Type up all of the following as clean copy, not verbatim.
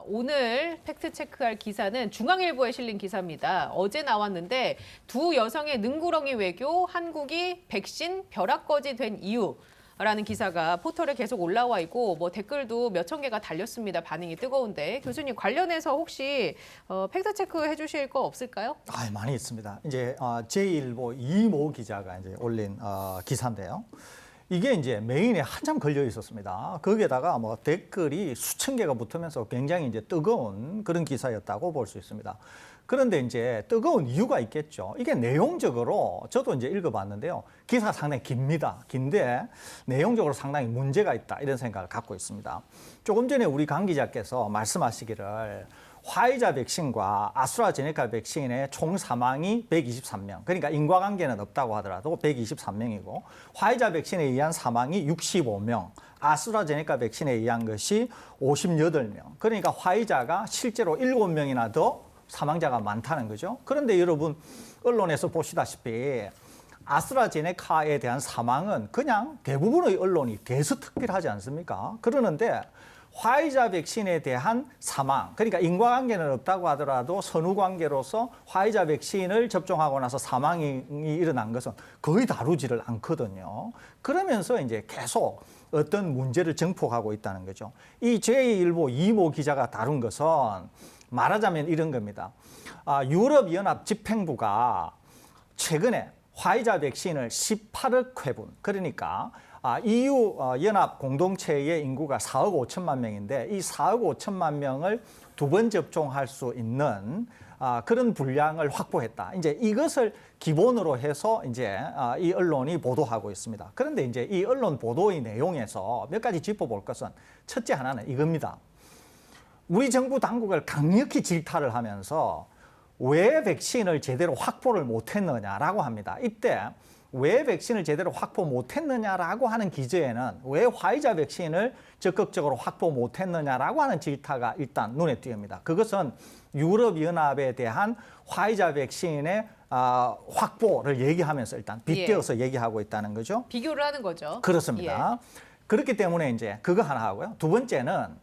오늘 팩트체크할 기사는 중앙일보에 실린 기사입니다. 어제 나왔는데 두 여성의 능구렁이 외교, 한국이 백신 벼락거지 된 이유. 라는 기사가 포털에 계속 올라와 있고 댓글도 몇천 개가 달렸습니다. 반응이 뜨거운데 교수님 관련해서 혹시 팩트체크 해주실 거 없을까요? 많이 있습니다. 이제 제1보 이모 기자가 이제 올린 기사인데요. 이게 이제 메인에 한참 걸려 있었습니다. 거기에다가 댓글이 수천 개가 붙으면서 굉장히 이제 뜨거운 그런 기사였다고 볼 수 있습니다. 그런데 이제 뜨거운 이유가 있겠죠. 이게 내용적으로 저도 이제 읽어봤는데요. 기사가 상당히 깁니다. 긴데 내용적으로 상당히 문제가 있다 이런 생각을 갖고 있습니다. 조금 전에 우리 강 기자께서 말씀하시기를 화이자 백신과 아스트라제네카 백신의 총 사망이 123명. 그러니까 인과관계는 없다고 하더라도 123명이고 화이자 백신에 의한 사망이 65명. 아스트라제네카 백신에 의한 것이 58명. 그러니까 화이자가 실제로 7명이나 더 사망자가 많다는 거죠. 그런데 여러분 언론에서 보시다시피 아스트라제네카에 대한 사망은 그냥 대부분의 언론이 대서특필하지 않습니까? 그러는데 화이자 백신에 대한 사망, 그러니까 인과관계는 없다고 하더라도 선후관계로서 화이자 백신을 접종하고 나서 사망이 일어난 것은 거의 다루지를 않거든요. 그러면서 이제 계속 어떤 문제를 증폭하고 있다는 거죠. 이 제1보 이모 기자가 다룬 것은 말하자면 이런 겁니다. 유럽연합 집행부가 최근에 화이자 백신을 18억 회분, 그러니까 EU 연합 공동체의 인구가 4억 5천만 명인데 이 4억 5천만 명을 두 번 접종할 수 있는 그런 분량을 확보했다. 이제 이것을 기본으로 해서 이제 이 언론이 보도하고 있습니다. 그런데 이제 이 언론 보도의 내용에서 몇 가지 짚어볼 것은 첫째 하나는 이겁니다. 우리 정부 당국을 강력히 질타를 하면서 왜 백신을 제대로 확보를 못했느냐라고 합니다. 이때 왜 백신을 제대로 확보 못했느냐라고 하는 기저에는 왜 화이자 백신을 적극적으로 확보 못했느냐라고 하는 질타가 일단 눈에 띄옵니다. 그것은 유럽연합에 대한 화이자 백신의 확보를 얘기하면서 일단 빗대어서 얘기하고 있다는 거죠. 비교를 하는 거죠. 그렇습니다. 그렇기 때문에 이제 그거 하나 하고요. 두 번째는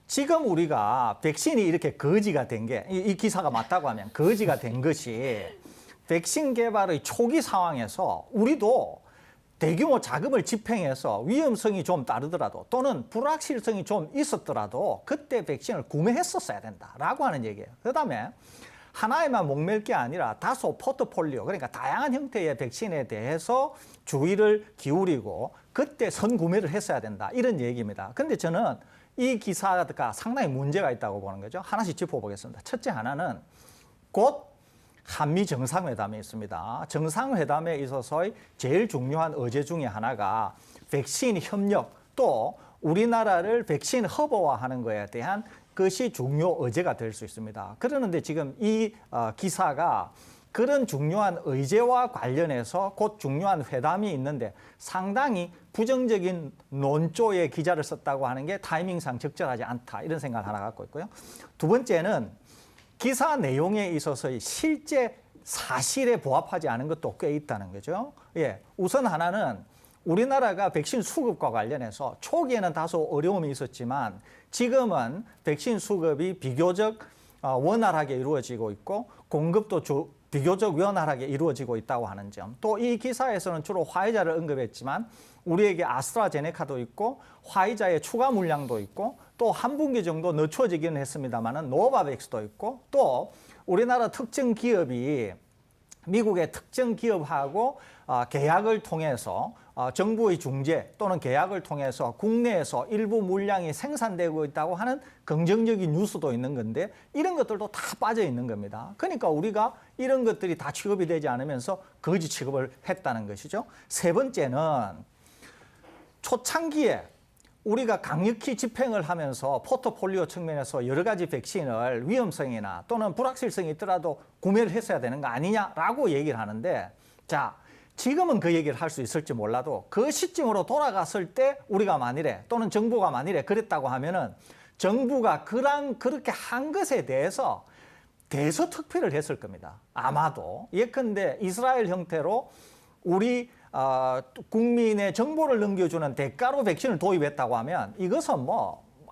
지금 우리가 백신이 이렇게 거지가 된 게, 이 기사가 맞다고 하면 거지가 된 것이 백신 개발의 초기 상황에서 우리도 대규모 자금을 집행해서 위험성이 좀 따르더라도 또는 불확실성이 좀 있었더라도 그때 백신을 구매했었어야 된다라고 하는 얘기예요. 그다음에 하나에만 목맬 게 아니라 다소 포트폴리오, 그러니까 다양한 형태의 백신에 대해서 주의를 기울이고 그때 선구매를 했어야 된다 이런 얘기입니다. 그런데 저는 이 기사가 상당히 문제가 있다고 보는 거죠. 하나씩 짚어보겠습니다. 첫째 하나는 곧 한미 정상회담이 있습니다. 정상회담에 있어서의 제일 중요한 의제 중에 하나가 백신 협력 또 우리나라를 백신 허브화하는 것에 대한 것이 중요 의제가 될 수 있습니다. 그러는데 지금 이 기사가 그런 중요한 의제와 관련해서 곧 중요한 회담이 있는데 상당히 부정적인 논조의 기자를 썼다고 하는 게 타이밍상 적절하지 않다 이런 생각을 하나 갖고 있고요. 두 번째는 기사 내용에 있어서의 실제 사실에 부합하지 않은 것도 꽤 있다는 거죠. 우선 하나는 우리나라가 백신 수급과 관련해서 초기에는 다소 어려움이 있었지만 지금은 백신 수급이 비교적 원활하게 이루어지고 있고 공급도 비교적 원활하게 이루어지고 있다고 하는 점. 또 이 기사에서는 주로 화이자를 언급했지만 우리에게 아스트라제네카도 있고 화이자의 추가 물량도 있고 또 한 분기 정도 늦춰지기는 했습니다만은 노바백스도 있고 또 우리나라 특정 기업이 미국의 특정 기업하고 계약을 통해서 정부의 중재 또는 계약을 통해서 국내에서 일부 물량이 생산되고 있다고 하는 긍정적인 뉴스도 있는 건데 이런 것들도 다 빠져 있는 겁니다. 그러니까 우리가 이런 것들이 다 취급이 되지 않으면서 거지 취급을 했다는 것이죠. 세 번째는 초창기에 우리가 강력히 집행을 하면서 포트폴리오 측면에서 여러 가지 백신을 위험성이나 또는 불확실성이 있더라도 구매를 했어야 되는 거 아니냐라고 얘기를 하는데 자, 지금은 그 얘기를 할 수 있을지 몰라도 그 시점으로 돌아갔을 때 우리가 만일에 또는 정부가 만일에 그랬다고 하면은 정부가 그렇게 한 것에 대해서 대서특필을 했을 겁니다. 아마도 예컨대 이스라엘 형태로 우리 국민의 정보를 넘겨주는 대가로 백신을 도입했다고 하면 이것은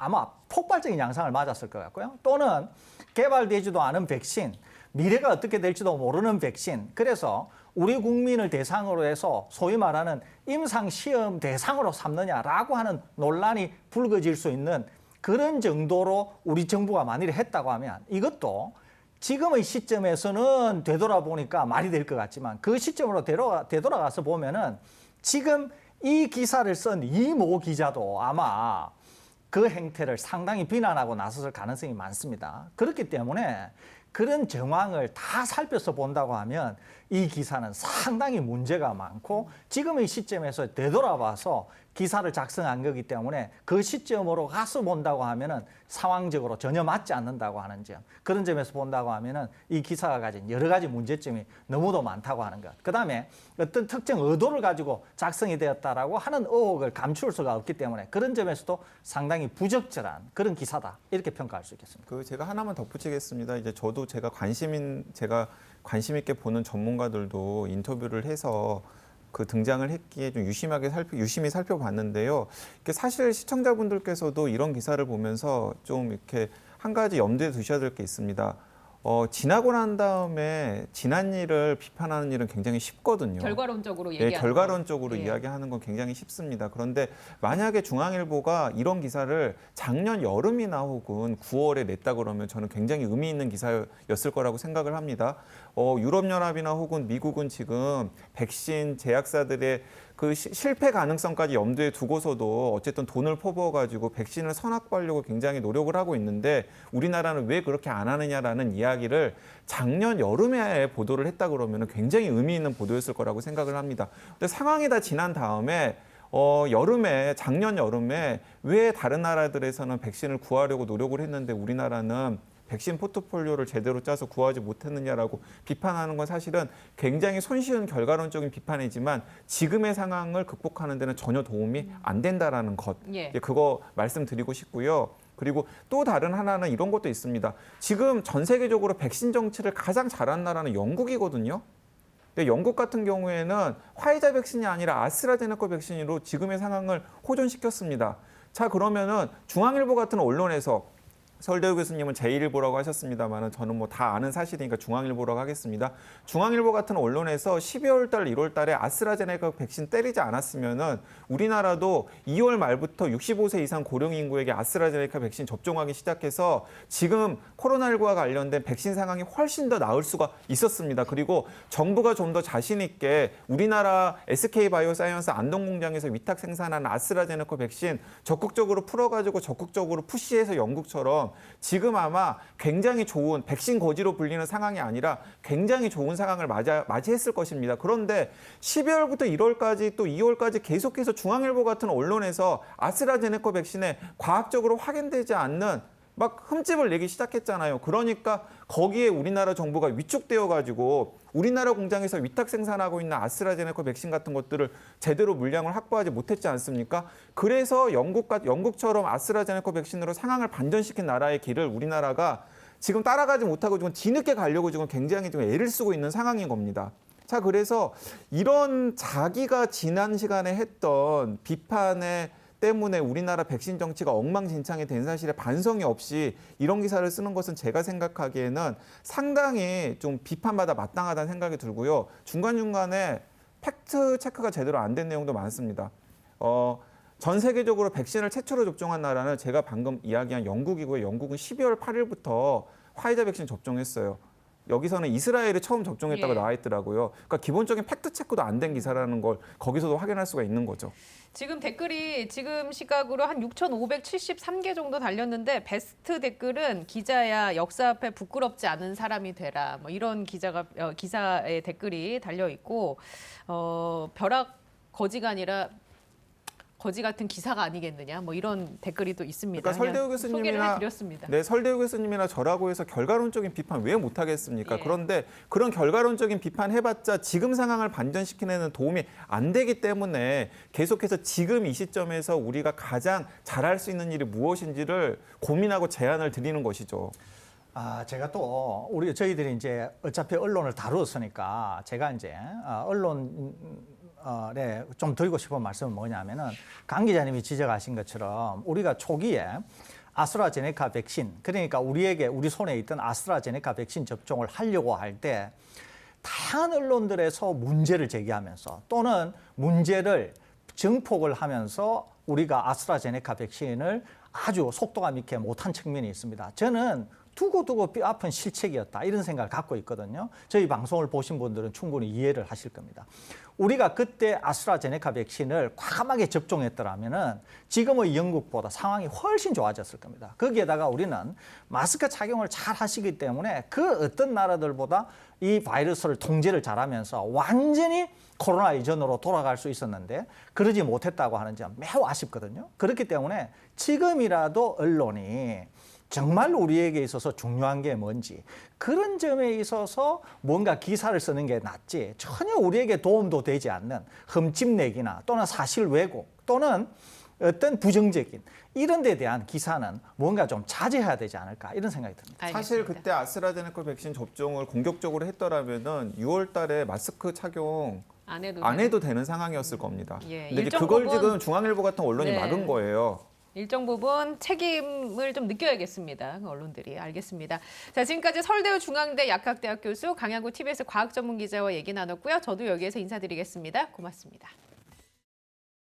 아마 폭발적인 양상을 맞았을 것 같고요. 또는 개발되지도 않은 백신, 미래가 어떻게 될지도 모르는 백신. 그래서 우리 국민을 대상으로 해서 소위 말하는 임상시험 대상으로 삼느냐라고 하는 논란이 불거질 수 있는 그런 정도로 우리 정부가 만일 했다고 하면 이것도 지금의 시점에서는 되돌아보니까 말이 될 것 같지만 그 시점으로 되돌아가서 보면은 지금 이 기사를 쓴 이모 기자도 아마 그 행태를 상당히 비난하고 나섰을 가능성이 많습니다. 그렇기 때문에 그런 정황을 다 살펴서 본다고 하면 이 기사는 상당히 문제가 많고 지금의 시점에서 되돌아봐서 기사를 작성한 거기 때문에 그 시점으로 가서 본다고 하면은 상황적으로 전혀 맞지 않는다고 하는 점. 그런 점에서 본다고 하면은 이 기사가 가진 여러 가지 문제점이 너무도 많다고 하는 것. 그다음에 어떤 특정 의도를 가지고 작성이 되었다라고 하는 의혹을 감출 수가 없기 때문에 그런 점에서도 상당히 부적절한 그런 기사다. 이렇게 평가할 수 있겠습니다. 제가 하나만 덧붙이겠습니다. 이제 저도 제가 관심 있게 보는 전문가들도 인터뷰를 해서 그 등장을 했기에 좀 유심히 살펴봤는데요. 이게 사실 시청자분들께서도 이런 기사를 보면서 좀 이렇게 한 가지 염두에 두셔야 될 게 있습니다. 지나고 난 다음에 지난 일을 비판하는 일은 굉장히 쉽거든요. 결과론적으로 얘기하는 결과론적으로 거. 이야기하는 건 굉장히 쉽습니다. 그런데 만약에 중앙일보가 이런 기사를 작년 여름이나 혹은 9월에 냈다 그러면 저는 굉장히 의미 있는 기사였을 거라고 생각을 합니다. 유럽연합이나 혹은 미국은 지금 백신 제약사들의 그 실패 가능성까지 염두에 두고서도 어쨌든 돈을 퍼부어가지고 백신을 선악보하려고 굉장히 노력을 하고 있는데 우리나라는 왜 그렇게 안 하느냐라는 이야기를 작년 여름에 보도를 했다 그러면 굉장히 의미 있는 보도였을 거라고 생각을 합니다. 근데 상황이 다 지난 다음에 작년 여름에 왜 다른 나라들에서는 백신을 구하려고 노력을 했는데 우리나라는 백신 포트폴리오를 제대로 짜서 구하지 못했느냐라고 비판하는 건 사실은 굉장히 손쉬운 결과론적인 비판이지만 지금의 상황을 극복하는 데는 전혀 도움이 안 된다라는 것. 예. 그거 말씀드리고 싶고요. 그리고 또 다른 하나는 이런 것도 있습니다. 지금 전 세계적으로 백신 정치를 가장 잘한 나라는 영국이거든요. 근데 영국 같은 경우에는 화이자 백신이 아니라 아스트라제네카 백신으로 지금의 상황을 호전시켰습니다. 자, 그러면은 중앙일보 같은 언론에서 설대우 교수님은 제1일보라고 하셨습니다만 저는 뭐 다 아는 사실이니까 중앙일보라고 하겠습니다. 중앙일보 같은 언론에서 12월 달, 1월 달에 아스트라제네카 백신 때리지 않았으면은 우리나라도 2월 말부터 65세 이상 고령 인구에게 아스트라제네카 백신 접종하기 시작해서 지금 코로나19와 관련된 백신 상황이 훨씬 더 나을 수가 있었습니다. 그리고 정부가 좀 더 자신 있게 우리나라 SK바이오사이언스 안동공장에서 위탁 생산한 아스트라제네카 백신 적극적으로 풀어가지고 적극적으로 푸시해서 영국처럼 지금 아마 굉장히 좋은 백신 거지로 불리는 상황이 아니라 굉장히 좋은 상황을 맞이했을 것입니다. 그런데 12월부터 1월까지 또 2월까지 계속해서 중앙일보 같은 언론에서 아스트라제네카 백신에 과학적으로 확인되지 않는 막 흠집을 내기 시작했잖아요. 그러니까 거기에 우리나라 정부가 위축되어 가지고 우리나라 공장에서 위탁 생산하고 있는 아스트라제네카 백신 같은 것들을 제대로 물량을 확보하지 못했지 않습니까? 그래서 영국처럼 아스트라제네카 백신으로 상황을 반전시킨 나라의 길을 우리나라가 지금 따라가지 못하고 지금 뒤늦게 가려고 지금 굉장히 좀 애를 쓰고 있는 상황인 겁니다. 자, 그래서 이런 자기가 지난 시간에 했던 비판에 때문에 우리나라 백신 정치가 엉망진창이 된 사실에 반성이 없이 이런 기사를 쓰는 것은 제가 생각하기에는 상당히 좀 비판받아 마땅하다는 생각이 들고요. 중간중간에 팩트 체크가 제대로 안 된 내용도 많습니다. 전 세계적으로 백신을 최초로 접종한 나라는 제가 방금 이야기한 영국이고요. 영국은 12월 8일부터 화이자 백신 접종했어요. 여기서는 이스라엘이 처음 접종했다고 나와 있더라고요. 그러니까 기본적인 팩트 체크도 안 된 기사라는 걸 거기서도 확인할 수가 있는 거죠. 지금 댓글이 지금 시각으로 한 6,573개 정도 달렸는데 베스트 댓글은 기자야 역사 앞에 부끄럽지 않은 사람이 되라. 뭐 이런 기사의 댓글이 달려 있고 벼락 거지가 아니라 거지 같은 기사가 아니겠느냐, 뭐 이런 댓글이 또 있습니다. 그러니까 설대우 교수님이나 해드렸습니다. 네, 설대우 교수님이나 저라고 해서 결과론적인 비판 왜 못하겠습니까? 예. 그런데 그런 결과론적인 비판 해봤자 지금 상황을 반전시키는 데는 도움이 안 되기 때문에 계속해서 지금 이 시점에서 우리가 가장 잘할 수 있는 일이 무엇인지를 고민하고 제안을 드리는 것이죠. 제가 또 저희들이 이제 어차피 언론을 다루었으니까 제가 이제 언론 좀 드리고 싶은 말씀은 뭐냐면은 강 기자님이 지적하신 것처럼 우리가 초기에 아스트라제네카 백신, 그러니까 우리 손에 있던 아스트라제네카 백신 접종을 하려고 할 때 다양한 언론들에서 문제를 제기하면서 또는 문제를 증폭을 하면서 우리가 아스트라제네카 백신을 아주 속도감 있게 못한 측면이 있습니다. 저는 두고두고 뼈 아픈 실책이었다 이런 생각을 갖고 있거든요. 저희 방송을 보신 분들은 충분히 이해를 하실 겁니다. 우리가 그때 아스트라제네카 백신을 과감하게 접종했더라면은 지금의 영국보다 상황이 훨씬 좋아졌을 겁니다. 거기에다가 우리는 마스크 착용을 잘 하시기 때문에 그 어떤 나라들보다 이 바이러스를 통제를 잘하면서 완전히 코로나 이전으로 돌아갈 수 있었는데 그러지 못했다고 하는 점 매우 아쉽거든요. 그렇기 때문에 지금이라도 언론이 정말 우리에게 있어서 중요한 게 뭔지 그런 점에 있어서 뭔가 기사를 쓰는 게 낫지 전혀 우리에게 도움도 되지 않는 흠집내기나 또는 사실 왜곡 또는 어떤 부정적인 이런 데 대한 기사는 뭔가 좀 자제해야 되지 않을까 이런 생각이 듭니다. 사실 알겠습니다. 그때 아스트라제네카 백신 접종을 공격적으로 했더라면은 6월 달에 마스크 착용 안 안 해도 되는 상황이었을 겁니다. 예, 근데 이제 일정 그걸 부분- 지금 중앙일보 같은 언론이 네. 막은 거예요. 일정 부분 책임을 좀 느껴야겠습니다. 언론들이. 알겠습니다. 자, 지금까지 서울대우 중앙대 약학대학 교수 강양구 TBS 과학전문기자와 얘기 나눴고요. 저도 여기에서 인사드리겠습니다. 고맙습니다.